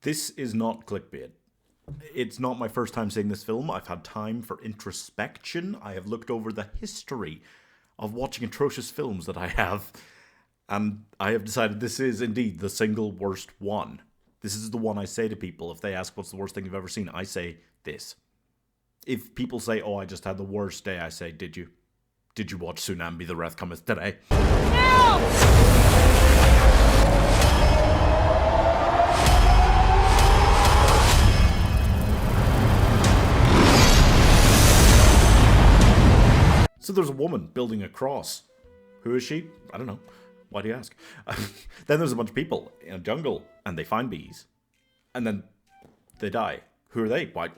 This is not clickbait. It's not my first time seeing this film. I've had time for introspection. I have looked over the history of watching atrocious films that I have, and I have decided this is indeed the single worst one. This is the one I say to people if they ask what's the worst thing you've ever seen. I say this. If people say, oh, I just had the worst day, I say, did you? Did you watch Tsunambee, the Wrath Cometh today? So there's a woman building a cross. Who is she? I don't know. Why do you ask? Then there's a bunch of people in a jungle, and they find bees. And then they die. Who are they? Why?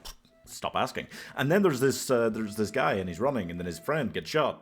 Stop asking. And then there's this guy, and he's running, and then his friend gets shot.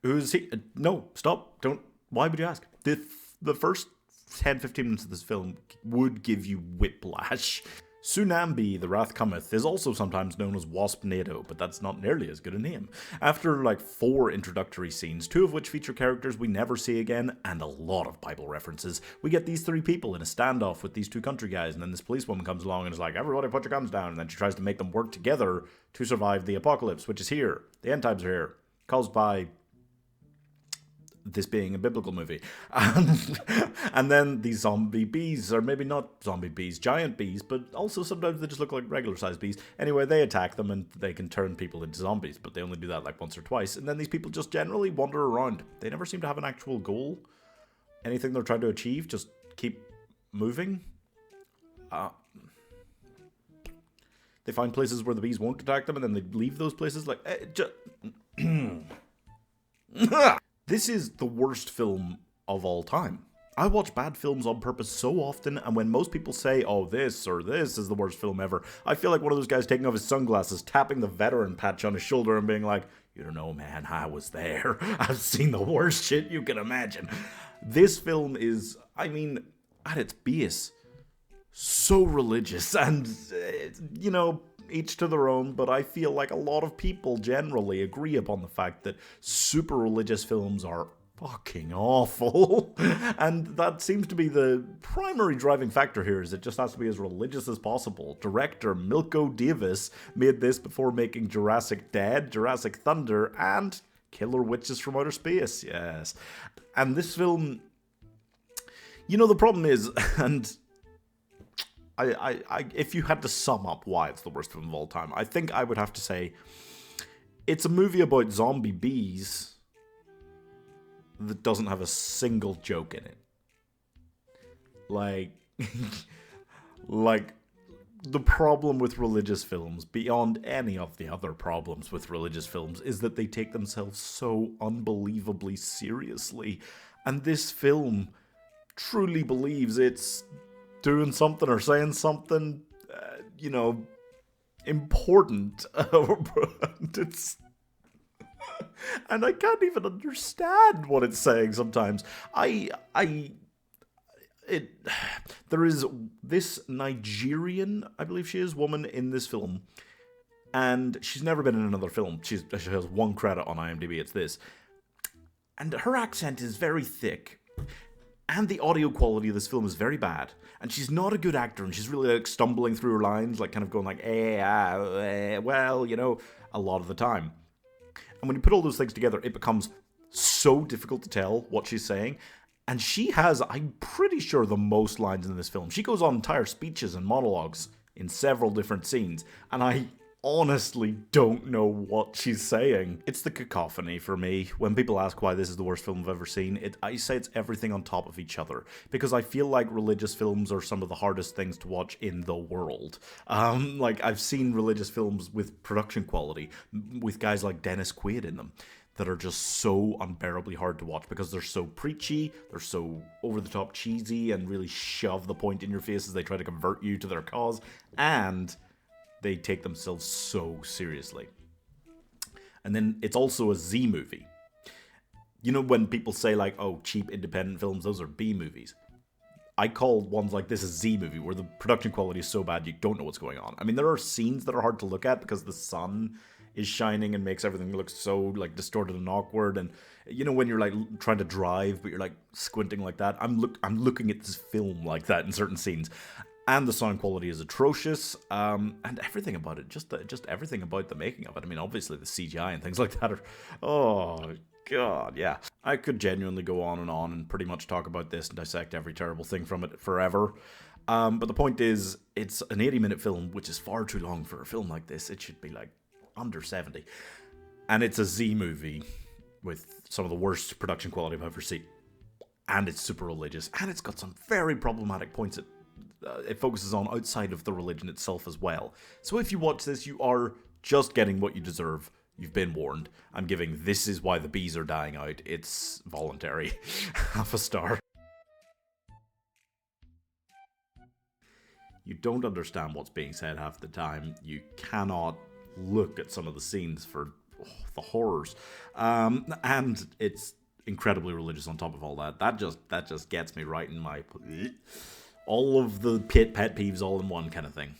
Who is he? No, stop. Don't. Why would you ask? The first 10-15 minutes of this film would give you whiplash. Tsunambee, the Wrath Cometh, is also sometimes known as Waspnado, but that's not nearly as good a name. After like 4 introductory scenes, 2 of which feature characters we never see again, and a lot of Bible references, we get these 3 people in a standoff with these 2 country guys, and then this policewoman comes along and is like, everybody put your guns down, and then she tries to make them work together to survive the apocalypse, which is here. The end times are here. Caused by this being a biblical movie. And then these zombie bees, or maybe not zombie bees, giant bees, but also sometimes they just look like regular sized bees. Anyway, they attack them and they can turn people into zombies, but they only do that like once or twice. And then these people just generally wander around. They never seem to have an actual goal. Anything they're trying to achieve, just keep moving. They find places where the bees won't attack them and then they leave those places like... This is the worst film of all time. I watch bad films on purpose so often, and when most people say, oh, this or this is the worst film ever, I feel like one of those guys taking off his sunglasses, tapping the veteran patch on his shoulder and being like, you don't know, man, I was there. I've seen the worst shit you can imagine. This film is, I mean, at its base, so religious, and, you know, each to their own, but I feel like a lot of people generally agree upon the fact that super religious films are fucking awful. And that seems to be the primary driving factor here, is it just has to be as religious as possible. Director milkodavis made this before making Jurassic Dead, Jurassic Thunder, and Killer Witches from Outer Space, yes. And this film, you know, the problem is, and if you had to sum up why it's the worst film of all time, I think I would have to say it's a movie about zombie bees that doesn't have a single joke in it. Like, like the problem with religious films, beyond any of the other problems with religious films, is that they take themselves so unbelievably seriously. And this film truly believes it's doing something or saying something, you know, important. It's... and I can't even understand what it's saying sometimes. There is this Nigerian, I believe she is, woman in this film, and she's never been in another film. She has 1 credit on IMDb, it's this. And her accent is very thick. And the audio quality of this film is very bad. And she's not a good actor, and she's really like stumbling through her lines, like kind of going like, well, you know, a lot of the time. And when you put all those things together, it becomes so difficult to tell what she's saying. And she has, I'm pretty sure, the most lines in this film. She goes on entire speeches and monologues in several different scenes, and I honestly don't know what she's saying. It's the cacophony for me. When people ask why this is the worst film I've ever seen, I say it's everything on top of each other, because I feel like religious films are some of the hardest things to watch in the world. Like, I've seen religious films with production quality, with guys like Dennis Quaid in them, that are just so unbearably hard to watch because they're so preachy, they're so over-the-top cheesy, and really shove the point in your face as they try to convert you to their cause, and they take themselves so seriously. And then it's also a Z movie. You know when people say like, oh, cheap independent films, those are B movies. I call ones like this a Z movie, where the production quality is so bad you don't know what's going on. I mean, there are scenes that are hard to look at because the sun is shining and makes everything look so like distorted and awkward. And you know when you're like trying to drive but you're like squinting like that, I'm looking at this film like that in certain scenes. And the sound quality is atrocious, and everything about it, just everything about the making of it. I mean, obviously the CGI and things like that are, oh god, yeah. I could genuinely go on and pretty much talk about this and dissect every terrible thing from it forever. But the point is, it's an 80-minute film, which is far too long for a film like this. It should be like under 70. And it's a Z movie with some of the worst production quality I've ever seen. And it's super religious, and it's got some very problematic points it focuses on outside of the religion itself as well. So if you watch this, you are just getting what you deserve. You've been warned. I'm giving This Is Why the Bees Are Dying Out. It's voluntary. Half a star. You don't understand what's being said half the time. You cannot look at some of the scenes for the horrors. And it's incredibly religious on top of all that. That just gets me right in my... all of the pet peeves all in one kind of thing.